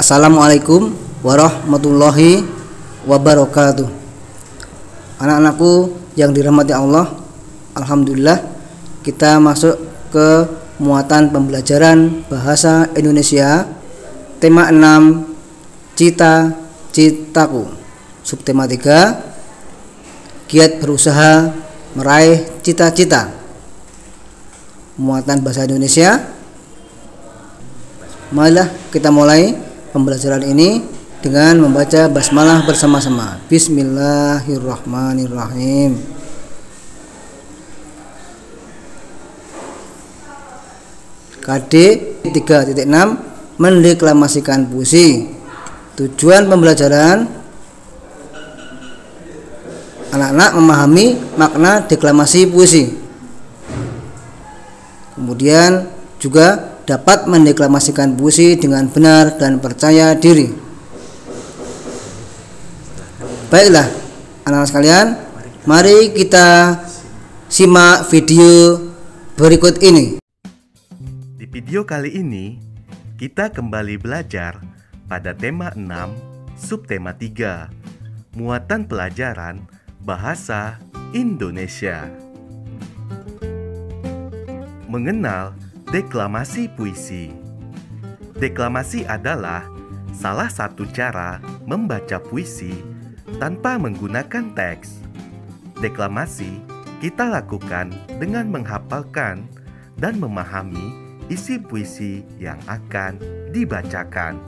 Assalamualaikum warahmatullahi wabarakatuh. Anak-anakku yang dirahmati Allah, alhamdulillah kita masuk ke muatan pembelajaran bahasa Indonesia tema 6 cita-citaku. Subtema 3 giat berusaha meraih cita-cita. Muatan bahasa Indonesia. Marilah kita mulai pembelajaran ini dengan membaca basmalah bersama-sama. Bismillahirrahmanirrahim. KD 3.6 mendeklamasikan puisi. Tujuan pembelajaran anak-anak memahami makna deklamasi puisi. Kemudian juga dapat mendeklamasikan puisi dengan benar dan percaya diri. Baiklah, anak-anak sekalian, mari kita simak video berikut ini. Di video kali ini, kita kembali belajar pada tema 6, subtema 3, muatan pelajaran bahasa Indonesia. Mengenal deklamasi puisi. Deklamasi adalah salah satu cara membaca puisi tanpa menggunakan teks. Deklamasi kita lakukan dengan menghafalkan dan memahami isi puisi yang akan dibacakan.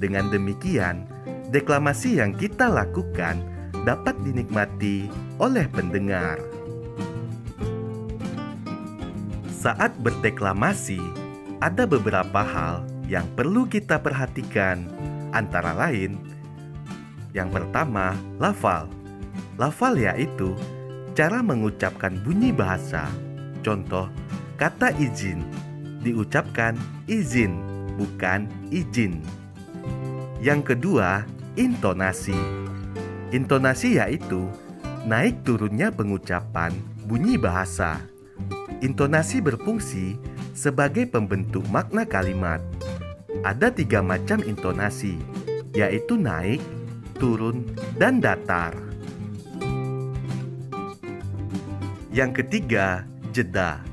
Dengan demikian, deklamasi yang kita lakukan dapat dinikmati oleh pendengar. Saat berdeklamasi, ada beberapa hal yang perlu kita perhatikan, antara lain, yang pertama, lafal. Lafal yaitu cara mengucapkan bunyi bahasa. Contoh, kata izin diucapkan izin, bukan izin. Yang kedua, intonasi. Intonasi yaitu naik turunnya pengucapan bunyi bahasa. Intonasi berfungsi sebagai pembentuk makna kalimat. Ada 3 macam intonasi, yaitu naik, turun, dan datar. Yang ketiga, jeda.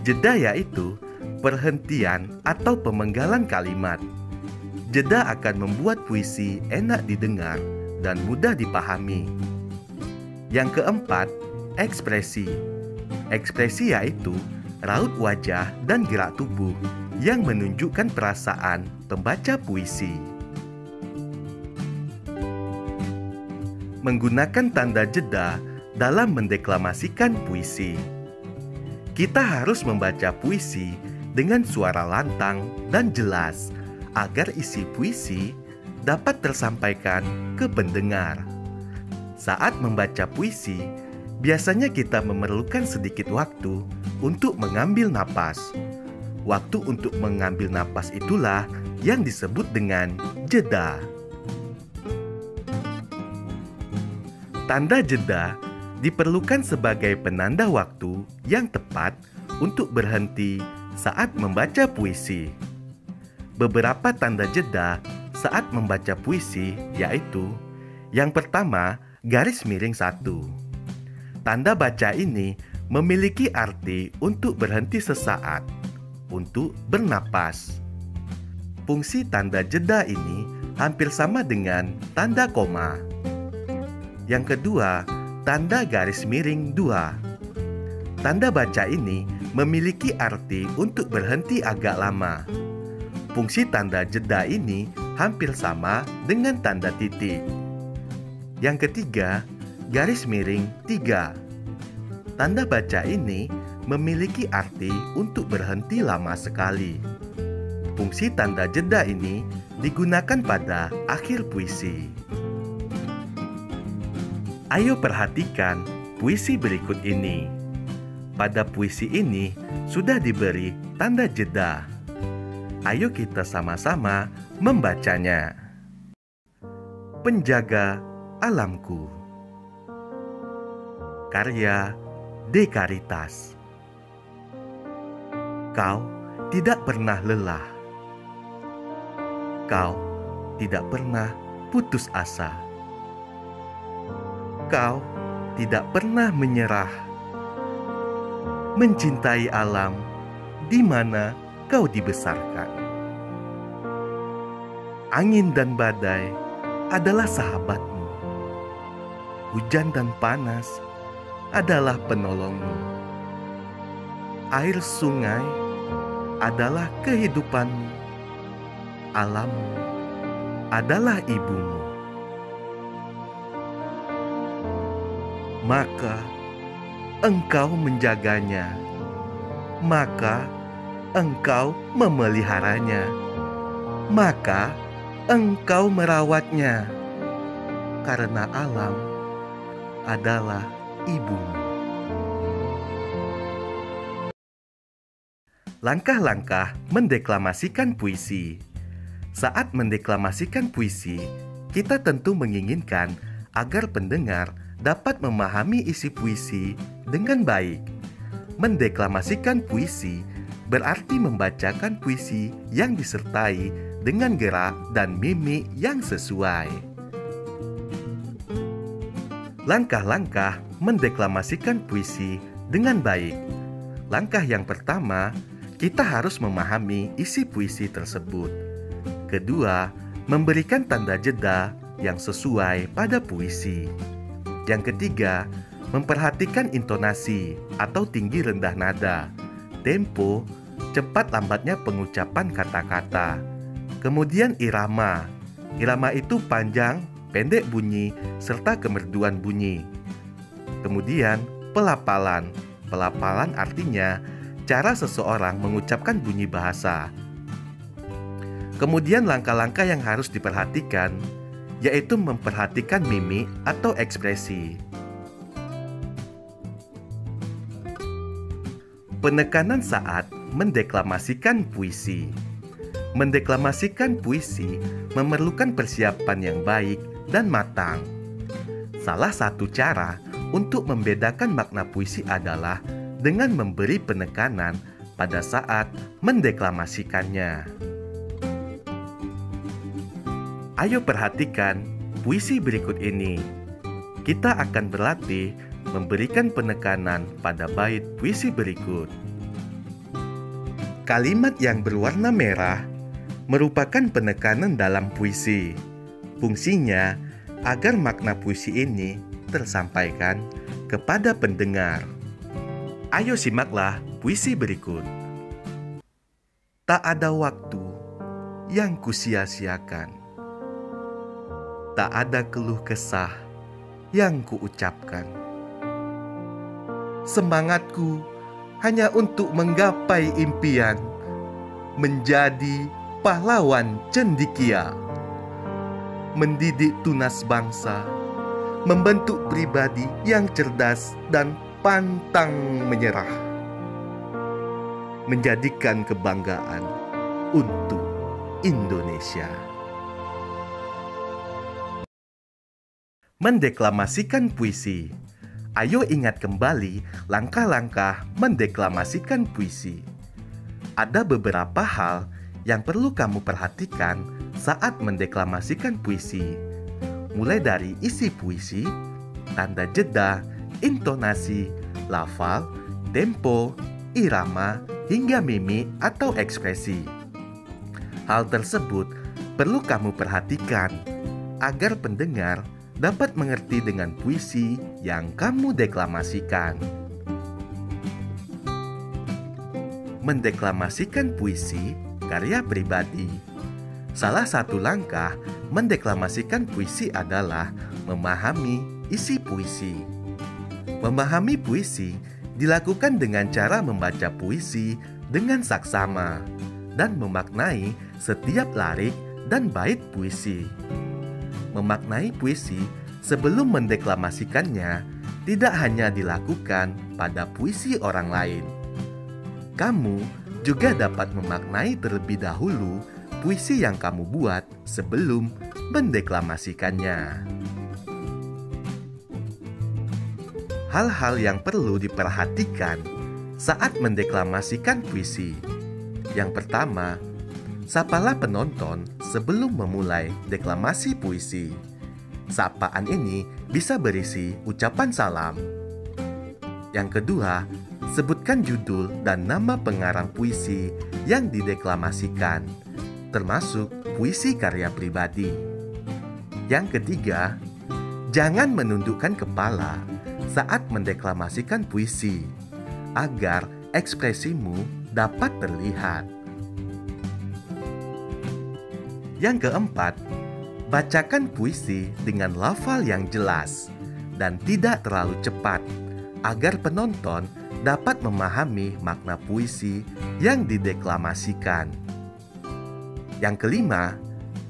Jeda yaitu perhentian atau pemenggalan kalimat. Jeda akan membuat puisi enak didengar dan mudah dipahami. Yang keempat, ekspresi. Ekspresi yaitu raut wajah dan gerak tubuh yang menunjukkan perasaan pembaca puisi. Menggunakan tanda jeda dalam mendeklamasikan puisi. Kita harus membaca puisi dengan suara lantang dan jelas agar isi puisi dapat tersampaikan ke pendengar. Saat membaca puisi, biasanya kita memerlukan sedikit waktu untuk mengambil napas. Waktu untuk mengambil napas itulah yang disebut dengan jeda. Tanda jeda diperlukan sebagai penanda waktu yang tepat untuk berhenti saat membaca puisi. Beberapa tanda jeda saat membaca puisi yaitu: yang pertama, garis miring 1. Tanda baca ini memiliki arti untuk berhenti sesaat, untuk bernapas. Fungsi tanda jeda ini hampir sama dengan tanda koma. Yang kedua, tanda garis miring 2. Tanda baca ini memiliki arti untuk berhenti agak lama. Fungsi tanda jeda ini hampir sama dengan tanda titik. Yang ketiga, garis miring 3. Tanda baca ini memiliki arti untuk berhenti lama sekali. Fungsi tanda jeda ini digunakan pada akhir puisi. Ayo perhatikan puisi berikut ini. Pada puisi ini sudah diberi tanda jeda. Ayo kita sama-sama membacanya. Penjaga alamku. Karya Dekaritas. Kau tidak pernah lelah. Kau tidak pernah putus asa. Kau tidak pernah menyerah. Mencintai alam di mana kau dibesarkan. Angin dan badai adalah sahabatmu. Hujan dan panas adalah penolongmu. Air sungai adalah kehidupanmu. Alammu adalah ibumu. Maka engkau menjaganya, maka engkau memeliharanya, maka engkau merawatnya, karena alam adalah ibumu. Langkah-langkah mendeklamasikan puisi. Saat mendeklamasikan puisi, kita tentu menginginkan agar pendengar dapat memahami isi puisi dengan baik. Mendeklamasikan puisi berarti membacakan puisi yang disertai dengan gerak dan mimik yang sesuai. Langkah-langkah mendeklamasikan puisi dengan baik. Langkah yang pertama, kita harus memahami isi puisi tersebut. Kedua, memberikan tanda jeda yang sesuai pada puisi. Yang ketiga, memperhatikan intonasi atau tinggi rendah nada, tempo, cepat lambatnya pengucapan kata-kata. Kemudian irama. Irama itu panjang, pendek bunyi, serta kemerduan bunyi. Kemudian pelapalan. Pelapalan artinya cara seseorang mengucapkan bunyi bahasa. Kemudian langkah-langkah yang harus diperhatikan, yaitu memperhatikan mimik atau ekspresi. Penekanan saat mendeklamasikan puisi. Mendeklamasikan puisi memerlukan persiapan yang baik dan matang. Salah satu cara untuk membedakan makna puisi adalah dengan memberi penekanan pada saat mendeklamasikannya. Ayo perhatikan puisi berikut ini. Kita akan berlatih memberikan penekanan pada bait puisi berikut. Kalimat yang berwarna merah merupakan penekanan dalam puisi. Fungsinya agar makna puisi ini tersampaikan kepada pendengar. Ayo simaklah puisi berikut. Tak ada waktu yang kusia-siakan. Tak ada keluh kesah yang kuucapkan. Semangatku hanya untuk menggapai impian, menjadi pahlawan cendekia, mendidik tunas bangsa, membentuk pribadi yang cerdas dan pantang menyerah, menjadikan kebanggaan untuk Indonesia. Mendeklamasikan puisi. Ayo ingat kembali langkah-langkah mendeklamasikan puisi. Ada beberapa hal yang perlu kamu perhatikan saat mendeklamasikan puisi, mulai dari isi puisi, tanda jeda, intonasi, lafal, tempo, irama, hingga mimik atau ekspresi. Hal tersebut perlu kamu perhatikan agar pendengar dapat mengerti dengan puisi yang kamu deklamasikan. Mendeklamasikan puisi karya pribadi. Salah satu langkah mendeklamasikan puisi adalah memahami isi puisi. Memahami puisi dilakukan dengan cara membaca puisi dengan saksama dan memaknai setiap lirik dan bait puisi. Memaknai puisi sebelum mendeklamasikannya tidak hanya dilakukan pada puisi orang lain. Kamu juga dapat memaknai terlebih dahulu puisi yang kamu buat sebelum mendeklamasikannya. Hal-hal yang perlu diperhatikan saat mendeklamasikan puisi. Yang pertama, sapalah penonton sebelum memulai deklamasi puisi. Sapaan ini bisa berisi ucapan salam. Yang kedua, sebutkan judul dan nama pengarang puisi yang dideklamasikan, termasuk puisi karya pribadi. Yang ketiga, jangan menundukkan kepala saat mendeklamasikan puisi, agar ekspresimu dapat terlihat. Yang keempat, bacakan puisi dengan lafal yang jelas dan tidak terlalu cepat, agar penonton dapat memahami makna puisi yang dideklamasikan. Yang kelima,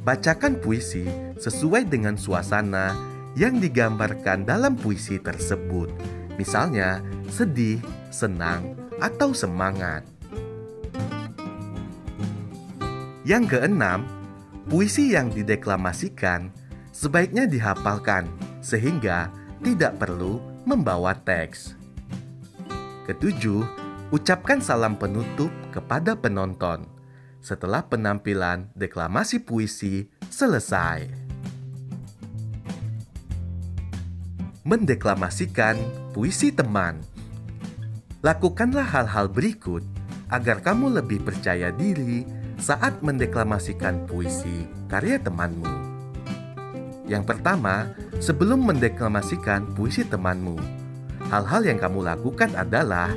bacakan puisi sesuai dengan suasana yang digambarkan dalam puisi tersebut. Misalnya, sedih, senang, atau semangat. Yang keenam, puisi yang dideklamasikan sebaiknya dihafalkan sehingga tidak perlu membawa teks. Ketujuh, ucapkan salam penutup kepada penonton setelah penampilan deklamasi puisi selesai. Mendeklamasikan puisi teman. Lakukanlah hal-hal berikut agar kamu lebih percaya diri saat mendeklamasikan puisi karya temanmu. Yang pertama, sebelum mendeklamasikan puisi temanmu, hal-hal yang kamu lakukan adalah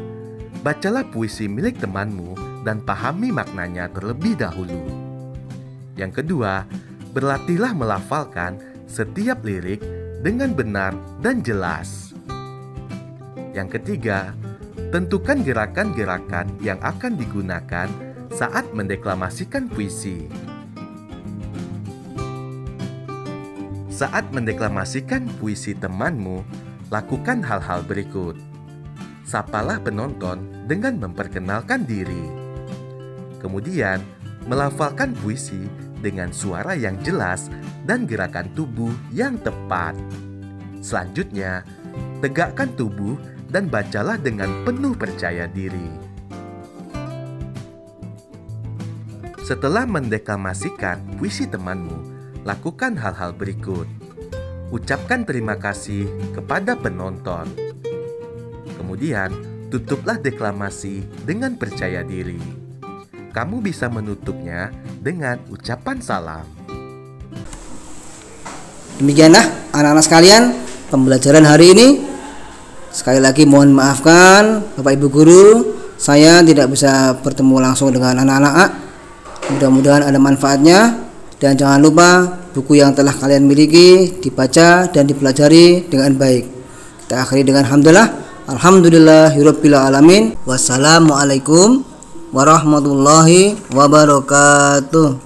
bacalah puisi milik temanmu dan pahami maknanya terlebih dahulu. Yang kedua, berlatihlah melafalkan setiap lirik dengan benar dan jelas. Yang ketiga, tentukan gerakan-gerakan yang akan digunakan saat mendeklamasikan puisi. Saat mendeklamasikan puisi temanmu, lakukan hal-hal berikut. Sapalah penonton dengan memperkenalkan diri. Kemudian, melafalkan puisi dengan suara yang jelas dan gerakan tubuh yang tepat. Selanjutnya, tegakkan tubuh dan bacalah dengan penuh percaya diri. Setelah mendeklamasikan puisi temanmu, lakukan hal-hal berikut. Ucapkan terima kasih kepada penonton. Kemudian, tutuplah deklamasi dengan percaya diri. Kamu bisa menutupnya dengan ucapan salam. Demikianlah anak-anak sekalian pembelajaran hari ini. Sekali lagi mohon maafkan Bapak Ibu Guru, saya tidak bisa bertemu langsung dengan anak-anak. Mudah-mudahan ada manfaatnya. Dan jangan lupa buku yang telah kalian miliki dibaca dan dipelajari dengan baik. Kita akhiri dengan hamdalah. Alhamdulillahirabbil alamin. Wassalamualaikum warahmatullahi wabarakatuh.